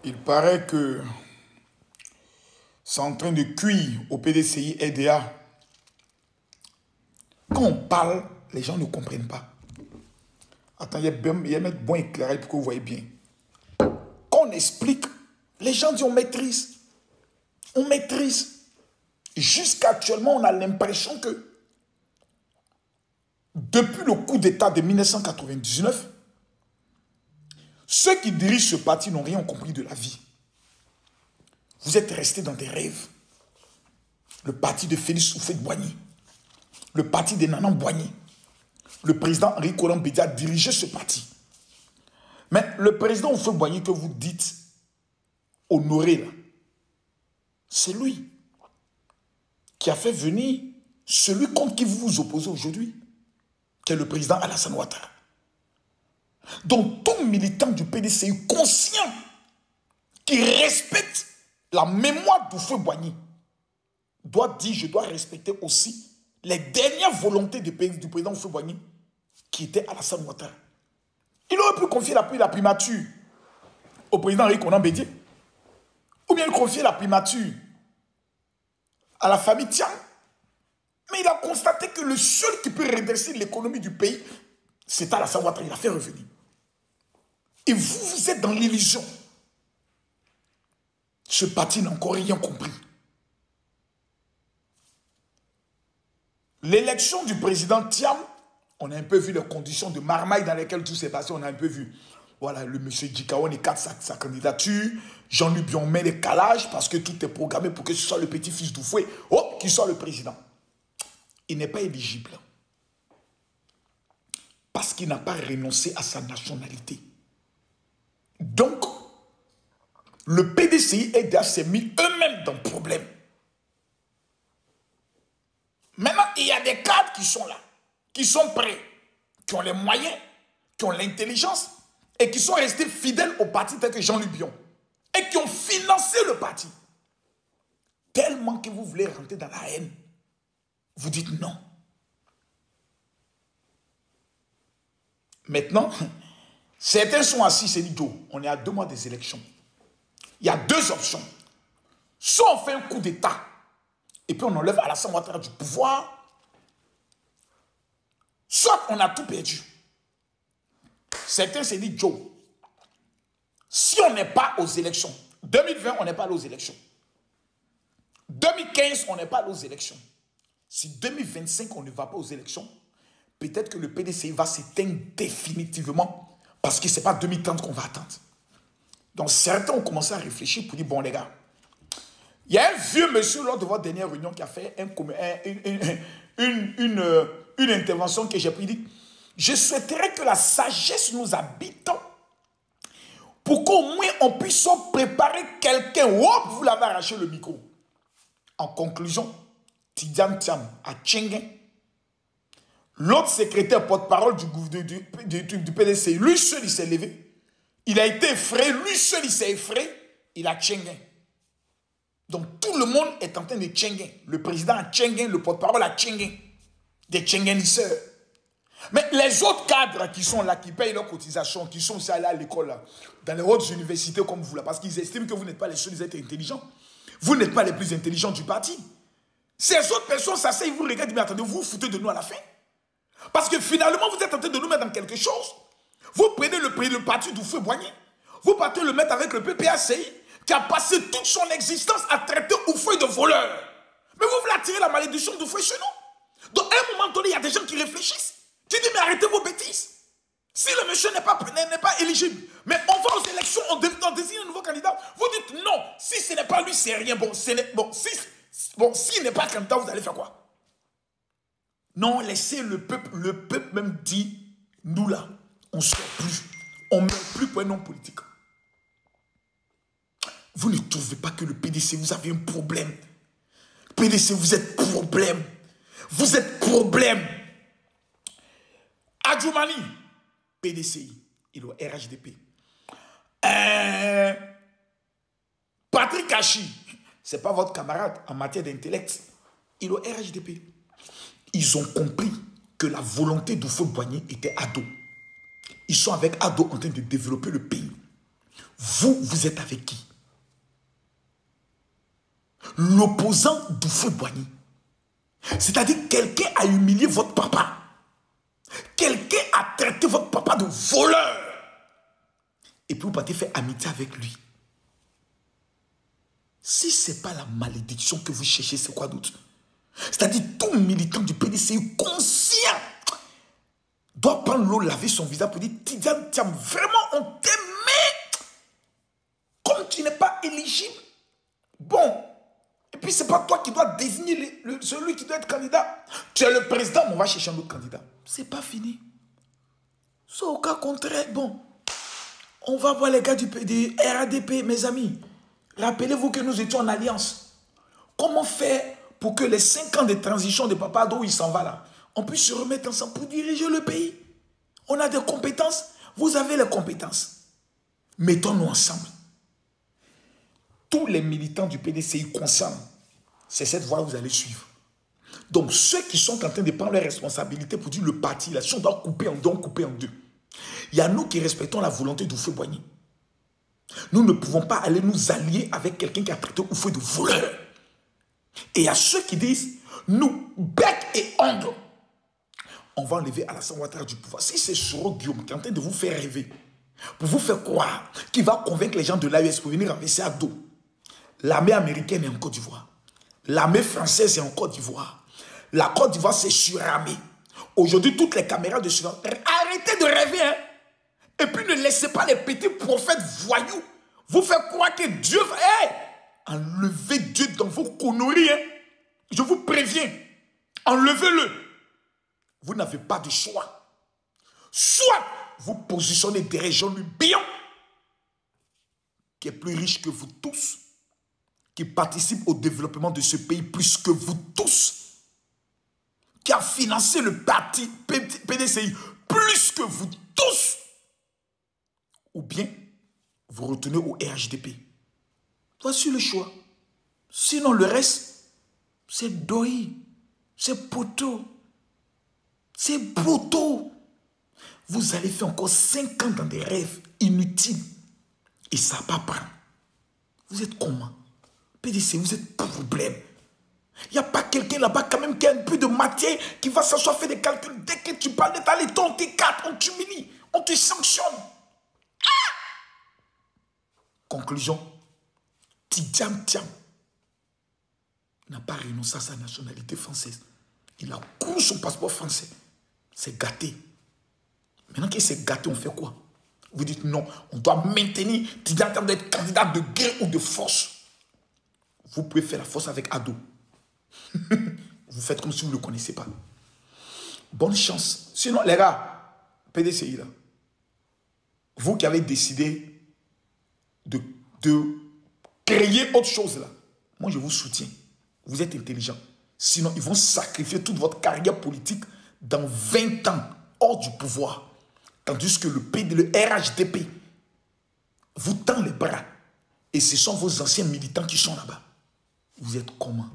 Il paraît que c'est en train de cuire au PDCI EDA. Quand on parle, les gens ne comprennent pas. Attends, il y a un bon éclairage pour que vous voyez bien. Quand on explique, les gens disent on maîtrise. On maîtrise. Jusqu'à actuellement, on a l'impression que depuis le coup d'État de 1999, ceux qui dirigent ce parti n'ont rien compris de la vie. Vous êtes restés dans des rêves. Le parti de Félix Houphouët-Boigny, le parti de Nanan Boigny, le président Henri Konan Bédié a dirigé ce parti. Mais le président Houphouët-Boigny que vous dites honoré là, c'est lui qui a fait venir celui contre qui vous vous opposez aujourd'hui, qui est le président Alassane Ouattara. Donc tout militant du PDCI conscient qui respecte la mémoire d'Houphouët-Boigny doit dire, je dois respecter aussi les dernières volontés du président Houphouët-Boigny qui était Alassane Ouattara. Il aurait pu confier la primature au président Henri Konan Bédié, ou bien confier la primature à la famille Thiam. Mais il a constaté que le seul qui peut redresser l'économie du pays, c'est Alassane Ouattara. Il a fait revenir. Et vous êtes dans l'illusion. Ce parti n'a encore rien compris. L'élection du président Thiam, on a un peu vu les conditions de marmaille dans lesquelles tout s'est passé, on a un peu vu. Voilà, le monsieur Djikaon écarte sa candidature, Jean-Luc Bion met les calages parce que tout est programmé pour que ce soit le petit-fils d'Oufoué, qui soit le président. Il n'est pas éligible. Parce qu'il n'a pas renoncé à sa nationalité. Donc, le PDCI EDA s'est mis eux-mêmes dans le problème. Maintenant, il y a des cadres qui sont là, qui sont prêts, qui ont les moyens, qui ont l'intelligence et qui sont restés fidèles au parti tel que Jean-Luc Bion et qui ont financé le parti. Tellement que vous voulez rentrer dans la haine, vous dites non. Maintenant, certains sont assis, c'est dit, on est à 2 mois des élections. Il y a 2 options. Soit on fait un coup d'État, et puis on enlève Alassane Ouattara du pouvoir, soit on a tout perdu. Certains se disent, Joe, si on n'est pas aux élections, 2020, on n'est pas allé aux élections. 2015, on n'est pas allé aux élections. Si 2025, on ne va pas aux élections, peut-être que le PDCI va s'éteindre définitivement parce que ce n'est pas 2030 qu'on va attendre. Donc certains ont commencé à réfléchir pour dire, bon les gars, il y a un vieux monsieur lors de votre dernière réunion qui a fait une intervention que j'ai pris. Dit, je souhaiterais que la sagesse nous habite pour qu'au moins on puisse préparer quelqu'un. Hop, vous l'avez arraché le micro. En conclusion, Tidiane Thiam à Tchengen, l'autre secrétaire porte-parole du PDCI, lui seul il s'est levé. Il a été effrayé, lui seul il s'est effrayé, il a Tchengen. Donc tout le monde est en train de Tchengen. Le président a Tchengen, le porte-parole a Tchengen. Des Tchengenisseurs. Mais les autres cadres qui sont là, qui payent leurs cotisations, qui sont allés à l'école, là, dans les hautes universités comme vous là, parce qu'ils estiment que vous n'êtes pas les seuls êtres intelligents. Vous n'êtes pas les plus intelligents du parti. Ces autres personnes s'asseyent, ils vous regardent, mais attendez, vous vous foutez de nous à la fin. Parce que finalement, vous êtes en train de nous mettre dans quelque chose. Vous prenez le parti d'Houphouët-Boigny, vous partez le mettre avec le PPACI, qui a passé toute son existence à traiter Houphouët de voleur. Mais vous voulez attirer la malédiction d'Houphouët chez nous. Donc à un moment donné, il y a des gens qui réfléchissent. Tu dis, mais arrêtez vos bêtises. Si le monsieur n'est pas éligible, mais on va aux élections, on désigne un nouveau candidat, vous dites non, si ce n'est pas lui, c'est rien. S'il n'est pas candidat, vous allez faire quoi? Non, laissez le peuple même dit, nous là, on ne sort plus, on ne meurt plus pour un homme politique. Vous ne trouvez pas que le PDC, vous avez un problème? PDC, vous êtes problème. Vous êtes problème. Adjoumani, PDCI, il est au RHDP. Patrick Hachi, ce n'est pas votre camarade en matière d'intellect. Il est au RHDP. Ils ont compris que la volonté d'Houphouët-Boigny était Ado. Ils sont avec Ado en train de développer le pays. vous êtes avec qui? L'opposant d'Houphouët-Boigny. C'est-à-dire quelqu'un a humilié votre papa. Quelqu'un a traité votre papa de voleur. Et puis vous partez faire amitié avec lui. Si ce n'est pas la malédiction que vous cherchez, c'est quoi d'autre? C'est-à-dire tout militant du PDCI conscient doit prendre l'eau, laver son visage pour dire Tidiane Thiam, vraiment on t'aimait. Comme tu n'es pas éligible. Bon. Et puis c'est pas toi qui dois désigner celui qui doit être candidat. Tu es le président, mais on va chercher un autre candidat. C'est pas fini. Soit au cas contraire, bon. On va voir les gars du RADP, mes amis. Rappelez-vous que nous étions en alliance. Comment faire pour que les 5 ans de transition de Papa Ado, il s'en va là, on puisse se remettre ensemble pour diriger le pays? On a des compétences. Vous avez les compétences. Mettons-nous ensemble. Tous les militants du PDCI conscients, c'est cette voie que vous allez suivre. Donc, ceux qui sont en train de prendre leurs responsabilités pour dire le parti, là, si on doit couper en deux, on coupe en deux. Il y a nous qui respectons la volonté d'Houphouët-Boigny. Nous ne pouvons pas aller nous allier avec quelqu'un qui a traité Houphouët de voleur. Et il y a ceux qui disent, nous, bec et ongle, on va enlever Alassane Ouattara du pouvoir. Si c'est Soro Guillaume qui est en train de vous faire rêver, pour vous faire croire qu'il va convaincre les gens de l'AES pour venir renverser à dos, l'armée américaine est en Côte d'Ivoire. L'armée française est en Côte d'Ivoire. La Côte d'Ivoire, c'est surarmée. Aujourd'hui, toutes les caméras de surveillance. Arrêtez de rêver, hein. Et puis ne laissez pas les petits prophètes voyous vous faire croire que Dieu va... Hey, enlevez Dieu dans vos conneries, hein. Je vous préviens. Enlevez-le. Vous n'avez pas de choix. Soit vous positionnez derrière Jean-Louis Billon, qui est plus riche que vous tous, qui participe au développement de ce pays plus que vous tous, qui a financé le parti PDCI plus que vous tous, ou bien vous retournez au RHDP. Voici le choix. Sinon, le reste, c'est doi, c'est poteau, c'est poteau. Vous allez faire encore 5 ans dans des rêves inutiles et ça va pas prendre. Vous êtes comment? PDC, vous êtes problème. Il n'y a pas quelqu'un là-bas quand même qui a un peu de matière qui va s'asseoir faire des calculs. Dès que tu parles d'état, les tons, on t'écarte, on t'humilie, on te sanctionne. Ah! Conclusion, Tidiane Thiam n'a pas renoncé à sa nationalité française. Il a couru son passeport français. C'est gâté. Maintenant qu'il s'est gâté, on fait quoi? Vous dites non, on doit maintenir Tidiane Thiam d'être candidat de guerre ou de force. Vous pouvez faire la force avec Ado. Vous faites comme si vous ne le connaissez pas. Bonne chance. Sinon, les gars, PDCI là, vous qui avez décidé de créer autre chose là, moi je vous soutiens. Vous êtes intelligent. Sinon, ils vont sacrifier toute votre carrière politique dans 20 ans hors du pouvoir. Tandis que le RHDP vous tend les bras. Et ce sont vos anciens militants qui sont là-bas. Vous êtes comment?